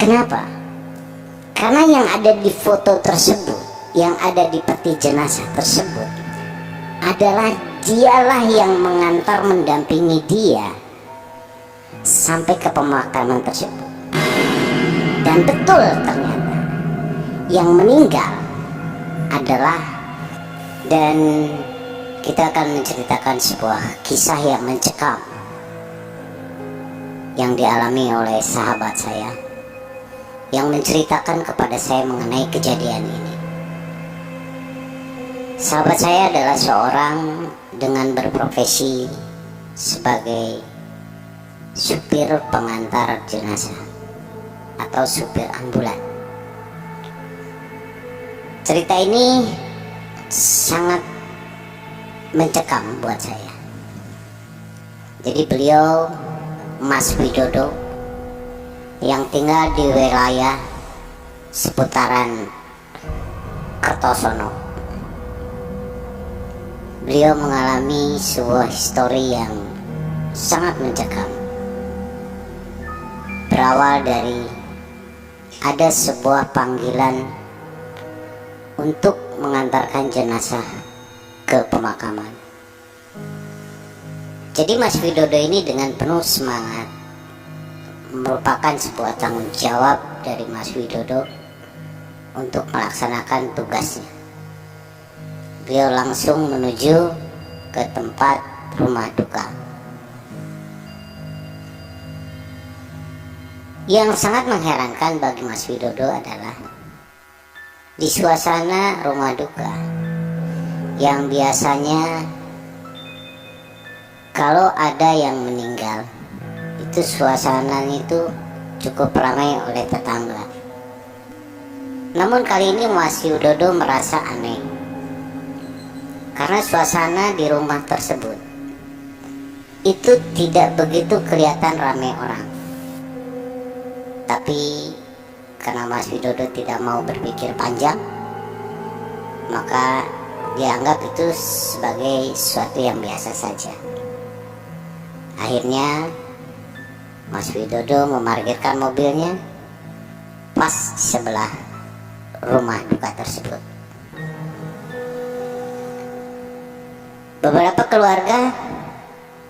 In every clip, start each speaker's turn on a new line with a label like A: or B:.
A: Kenapa? Karena yang ada di foto tersebut, yang ada di peti jenazah tersebut adalah dialah yang mengantar, mendampingi dia sampai ke pemakaman tersebut. Dan betul, ternyata yang meninggal adalah, dan kita akan menceritakan sebuah kisah yang mencekam yang dialami oleh sahabat saya, yang menceritakan kepada saya mengenai kejadian ini. Sahabat saya adalah seorang dengan berprofesi sebagai supir pengantar jenazah atau supir ambulan. Cerita ini sangat mencekam buat saya. Jadi beliau, Mas Widodo, yang tinggal di wilayah seputaran Kertosono, beliau mengalami sebuah histori yang sangat mencekam. Berawal dari ada sebuah panggilan untuk mengantarkan jenazah ke pemakaman. Jadi Mas Widodo ini dengan penuh semangat, merupakan sebuah tanggung jawab dari Mas Widodo untuk melaksanakan tugasnya. Beliau langsung menuju ke tempat rumah duka. Yang sangat mengherankan bagi Mas Widodo adalah di suasana rumah duka yang biasanya kalau ada yang meninggal, itu suasananya itu cukup ramai oleh tetangga. Namun kali ini Mas Widodo merasa aneh, karena suasana di rumah tersebut itu tidak begitu kelihatan ramai orang. Tapi karena Mas Widodo tidak mau berpikir panjang, maka dianggap itu sebagai sesuatu yang biasa saja. Akhirnya Mas Widodo memarkirkan mobilnya pas di sebelah rumah duka tersebut. Beberapa keluarga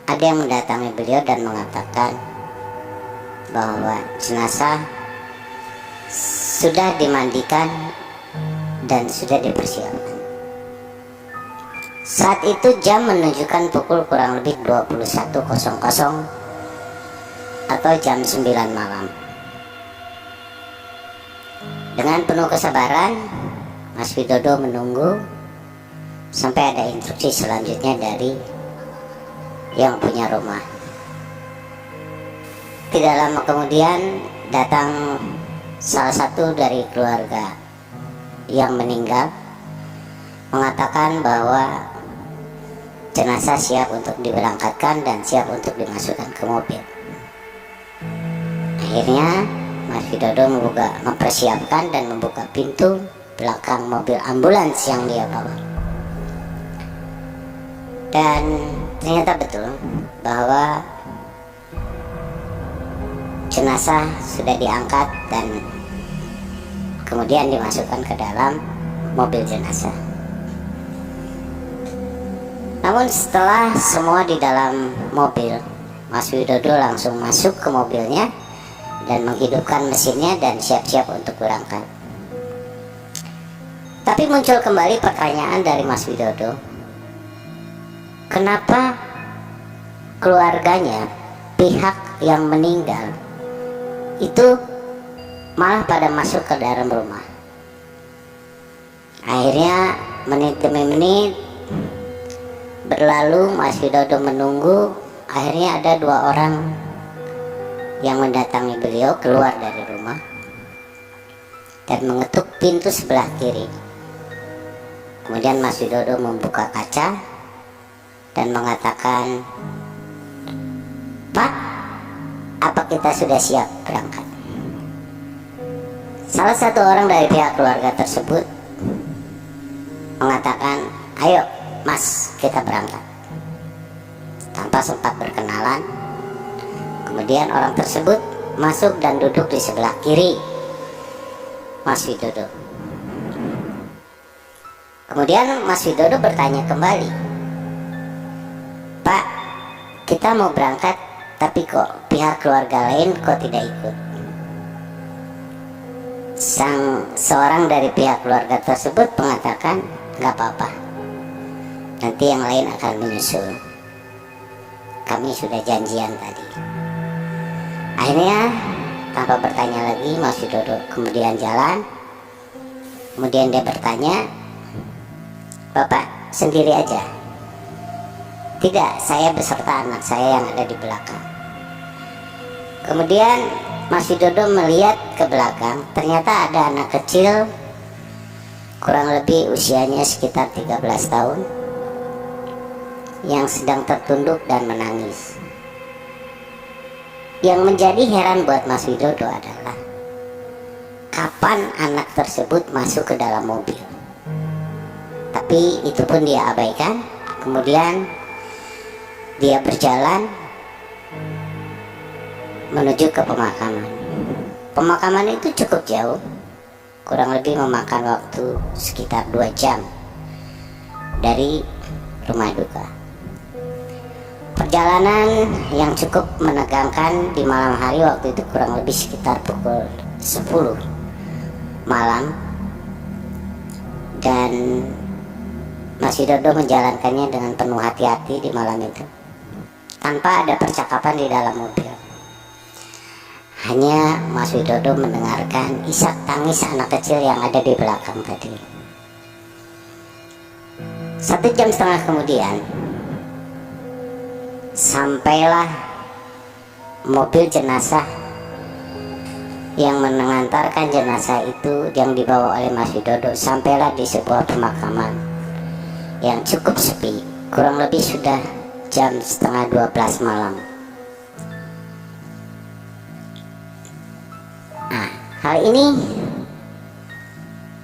A: ada yang mendatangi beliau dan mengatakan bahwa jenazah sudah dimandikan dan sudah dipersiapkan. Saat itu jam menunjukkan pukul kurang lebih 21.00 atau jam 9 malam. Dengan penuh kesabaran, Mas Widodo menunggu sampai ada instruksi selanjutnya dari yang punya rumah. Tidak lama kemudian datang salah satu dari keluarga yang meninggal, mengatakan bahwa jenazah siap untuk diberangkatkan dan siap untuk dimasukkan ke mobil. Akhirnya Mas Widodo mempersiapkan dan membuka pintu belakang mobil ambulans yang dia bawa. Dan ternyata betul bahwa jenazah sudah diangkat dan kemudian dimasukkan ke dalam mobil jenazah. Namun setelah semua di dalam mobil, Mas Widodo langsung masuk ke mobilnya dan menghidupkan mesinnya dan siap-siap untuk berangkat. Tapi muncul kembali pertanyaan dari Mas Widodo, kenapa keluarganya, pihak yang meninggal itu malah pada masuk ke dalam rumah. Akhirnya menit demi menit berlalu, Mas Widodo menunggu. Akhirnya ada 2 orang yang mendatangi beliau keluar dari rumah dan mengetuk pintu sebelah kiri. Kemudian Mas Widodo membuka kaca dan mengatakan, "Pak, apa kita sudah siap berangkat?" Salah satu orang dari pihak keluarga tersebut mengatakan, "Ayo Mas, kita berangkat." Tanpa sempat berkenalan, kemudian orang tersebut masuk dan duduk di sebelah kiri Mas Widodo. Kemudian Mas Widodo bertanya kembali, "Pak, kita mau berangkat, tapi kok pihak keluarga lain kok tidak ikut?" Seorang dari pihak keluarga tersebut mengatakan, "Nggak apa-apa, nanti yang lain akan menyusul. Kami sudah janjian tadi." Akhirnya tanpa bertanya lagi, Mas Widodo kemudian jalan. Kemudian dia bertanya, "Bapak sendiri aja?" "Tidak, saya beserta anak saya yang ada di belakang." Kemudian Mas Widodo melihat ke belakang, ternyata ada anak kecil kurang lebih usianya sekitar 13 tahun yang sedang tertunduk dan menangis. Yang menjadi heran buat Mas Widodo adalah kapan anak tersebut masuk ke dalam mobil. Tapi itu pun dia abaikan. Kemudian dia berjalan menuju ke pemakaman. Pemakaman itu cukup jauh, kurang lebih memakan waktu sekitar 2 jam dari rumah duka. Perjalanan yang cukup menegangkan di malam hari, waktu itu kurang lebih sekitar pukul 10 malam, dan Mas Widodo menjalankannya dengan penuh hati-hati di malam itu, tanpa ada percakapan di dalam mobil. Hanya Mas Widodo mendengarkan isak tangis anak kecil yang ada di belakang tadi. 1,5 jam kemudian, sampailah mobil jenazah yang mengantarkan jenazah itu yang dibawa oleh Mas Widodo. Sampailah di sebuah pemakaman yang cukup sepi, kurang lebih sudah jam 11:30 malam. Nah, hal ini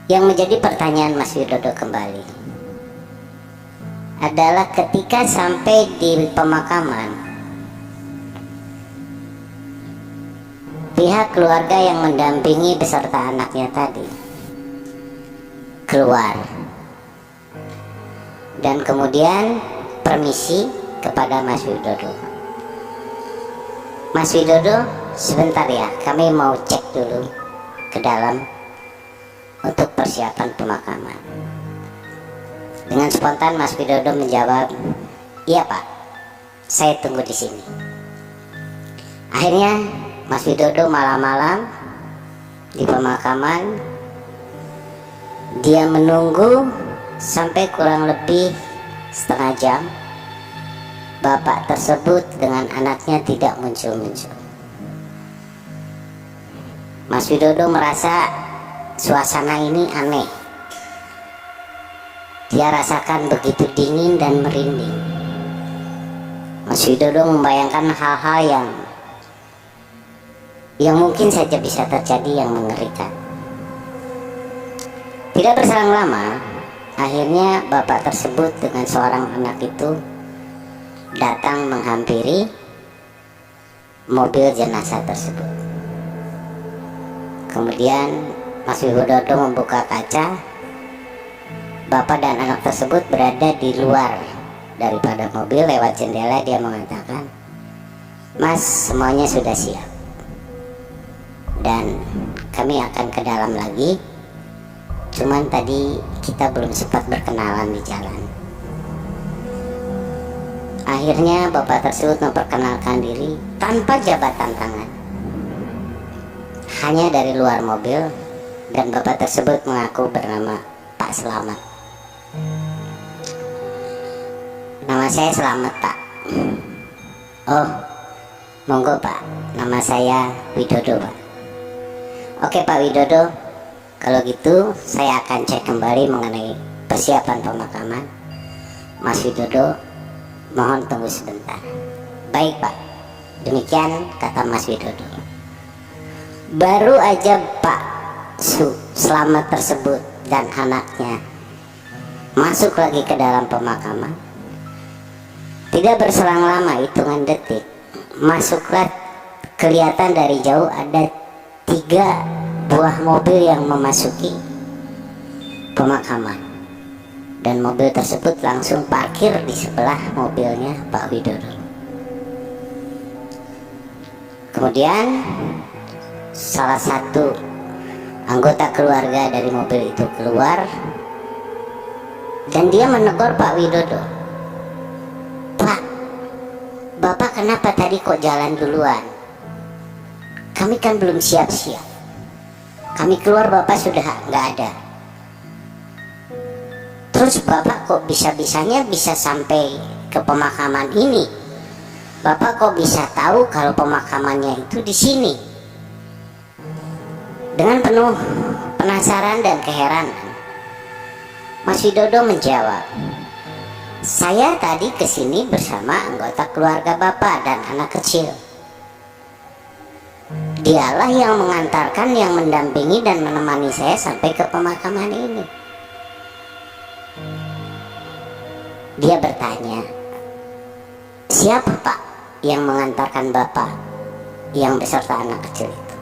A: yang menjadi pertanyaan Mas Widodo kembali adalah ketika sampai di pemakaman, pihak keluarga yang mendampingi beserta anaknya tadi keluar dan kemudian permisi kepada Mas Widodo. "Mas Widodo, sebentar ya, kami mau cek dulu ke dalam untuk persiapan pemakaman." Dengan spontan Mas Widodo menjawab, "Iya Pak, saya tunggu di sini." Akhirnya Mas Widodo malam-malam di pemakaman, dia menunggu sampai kurang lebih setengah jam. Bapak tersebut dengan anaknya tidak muncul-muncul. Mas Widodo merasa suasana ini aneh. Dia rasakan begitu dingin dan merinding. Mas Widodo membayangkan hal-hal yang mungkin saja bisa terjadi yang mengerikan. Tidak berselang lama, akhirnya bapak tersebut dengan seorang anak itu datang menghampiri mobil jenazah tersebut. Kemudian Mas Widodo membuka kaca. Bapak dan anak tersebut berada di luar daripada mobil. Lewat jendela dia mengatakan, "Mas, semuanya sudah siap dan kami akan ke dalam lagi. Cuman tadi kita belum sempat berkenalan di jalan." Akhirnya bapak tersebut memperkenalkan diri tanpa jabatan tangan, hanya dari luar mobil, dan bapak tersebut mengaku bernama Pak Selamat. "Nama saya Selamat Pak." "Oh, monggo Pak, nama saya Widodo Pak." "Oke Pak Widodo, kalau gitu saya akan cek kembali mengenai persiapan pemakaman. Mas Widodo, mohon tunggu sebentar." "Baik Pak." Demikian kata Mas Widodo. Baru aja Pak Selamat tersebut dan anaknya masuk lagi ke dalam pemakaman, tidak berselang lama, hitungan detik, masuklah kelihatan dari jauh ada 3 buah mobil yang memasuki pemakaman, dan mobil tersebut langsung parkir di sebelah mobilnya Pak Widodo. Kemudian salah satu anggota keluarga dari mobil itu keluar dan dia menegur Pak Widodo. "Pak, Bapak kenapa tadi kok jalan duluan? Kami kan belum siap-siap. Kami keluar Bapak sudah nggak ada. Terus Bapak kok bisa-bisanya bisa sampai ke pemakaman ini? Bapak kok bisa tahu kalau pemakamannya itu di sini?" Dengan penuh penasaran dan keheranan, Mas Widodo menjawab, "Saya tadi kesini bersama anggota keluarga Bapak dan anak kecil. Dialah yang mengantarkan, yang mendampingi dan menemani saya sampai ke pemakaman ini." Dia bertanya, "Siapa Pak yang mengantarkan Bapak yang beserta anak kecil itu?"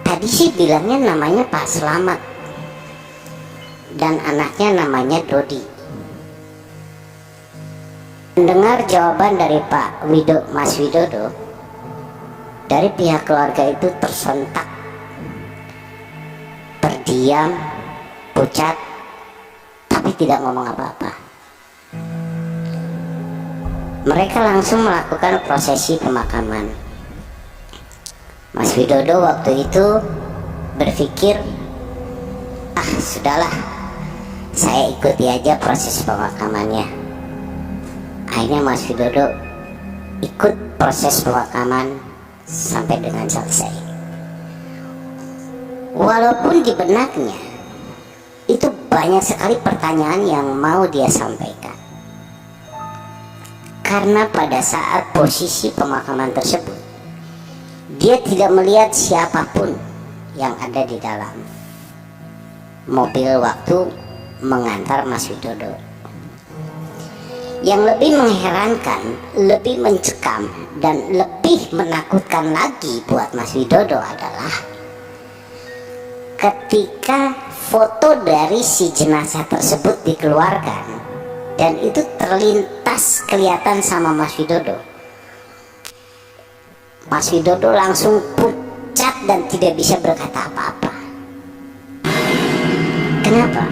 A: "Tadi sih bilangnya namanya Pak Slamet dan anaknya namanya Dodi." Mendengar jawaban dari Mas Widodo, dari pihak keluarga itu tersentak, terdiam, pucat, tapi tidak ngomong apa-apa. Mereka langsung melakukan prosesi pemakaman. Mas Widodo waktu itu berpikir, sudahlah, saya ikuti aja proses pemakamannya. Akhirnya Mas Widodo ikut proses pemakaman sampai dengan selesai. Walaupun di benaknya itu banyak sekali pertanyaan yang mau dia sampaikan, karena pada saat posisi pemakaman tersebut dia tidak melihat siapapun yang ada di dalam mobil waktu mengantar Mas Widodo. Yang lebih mengherankan, lebih mencekam, dan lebih menakutkan lagi buat Mas Widodo adalah ketika foto dari si jenazah tersebut dikeluarkan dan itu terlintas kelihatan sama Mas Widodo. Mas Widodo langsung pucat dan tidak bisa berkata apa-apa. Kenapa?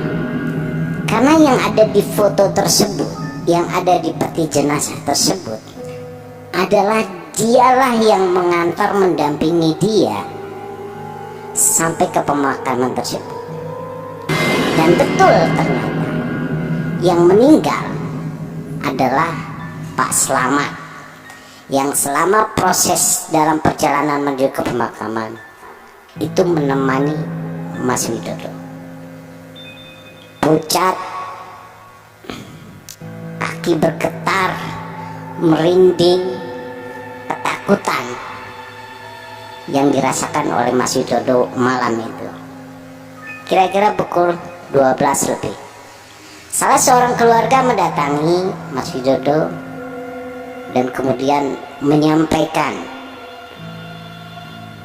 A: Karena yang ada di foto tersebut, yang ada di peti jenazah tersebut adalah dialah yang mengantar, mendampingi dia sampai ke pemakaman tersebut. Dan betul ternyata yang meninggal adalah Pak Slamet, yang selama proses dalam perjalanan menuju ke pemakaman itu menemani Mas Widodo. Pucat, kaki bergetar, merinding, ketakutan yang dirasakan oleh Mas Widodo malam itu. Kira-kira pukul 12 lebih, salah seorang keluarga mendatangi Mas Widodo dan kemudian menyampaikan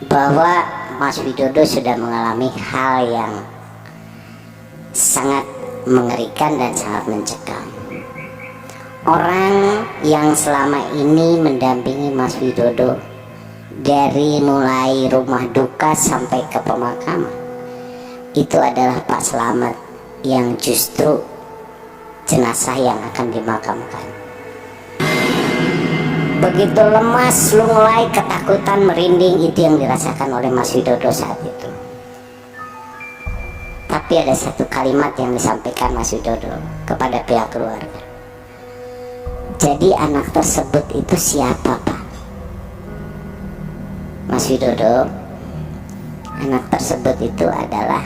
A: bahwa Mas Widodo sudah mengalami hal yang sangat mengerikan dan sangat mencekam. Orang yang selama ini mendampingi Mas Widodo dari mulai rumah duka sampai ke pemakaman itu adalah Pak Slamet, yang justru jenazah yang akan dimakamkan. Begitu lemas, lunglai, ketakutan, merinding, itu yang dirasakan oleh Mas Widodo saat itu. Tapi ada satu kalimat yang disampaikan Mas Widodo kepada pihak keluarga. "Jadi anak tersebut itu siapa, Pak?" Mas Widodo, anak tersebut itu adalah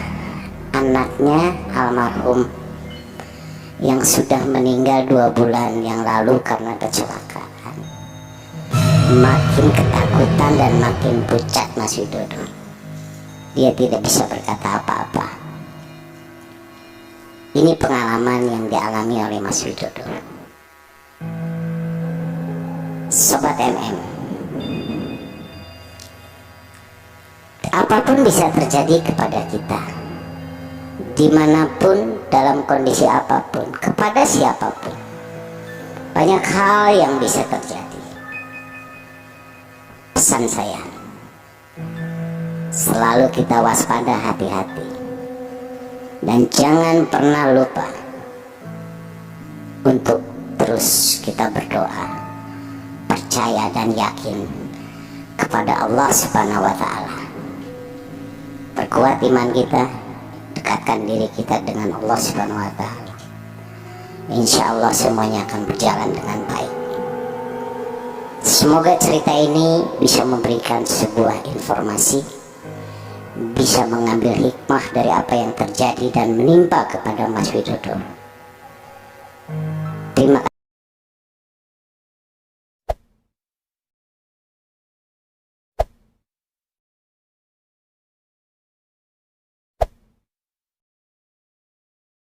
A: anaknya almarhum yang sudah meninggal 2 bulan yang lalu karena kecelakaan. Makin ketakutan dan makin pucat Mas Widodo. Dia tidak bisa berkata apa-apa. Ini pengalaman yang dialami oleh Mas Widodo. Sobat MM, Apapun bisa terjadi kepada kita, dimanapun, dalam kondisi apapun, kepada siapapun. Banyak hal yang bisa terjadi. Pesan saya, selalu kita waspada, hati-hati, dan jangan pernah lupa untuk terus kita berdoa, percaya dan yakin kepada Allah Subhanahu wa Ta'ala. Perkuat iman kita, dekatkan diri kita dengan Allah Subhanahu wa Ta'ala. Insya Allah semuanya akan berjalan dengan baik. Semoga cerita ini bisa memberikan sebuah informasi, bisa mengambil hikmah dari apa yang terjadi dan menimpa kepada Mas Widodo. Terima kasih.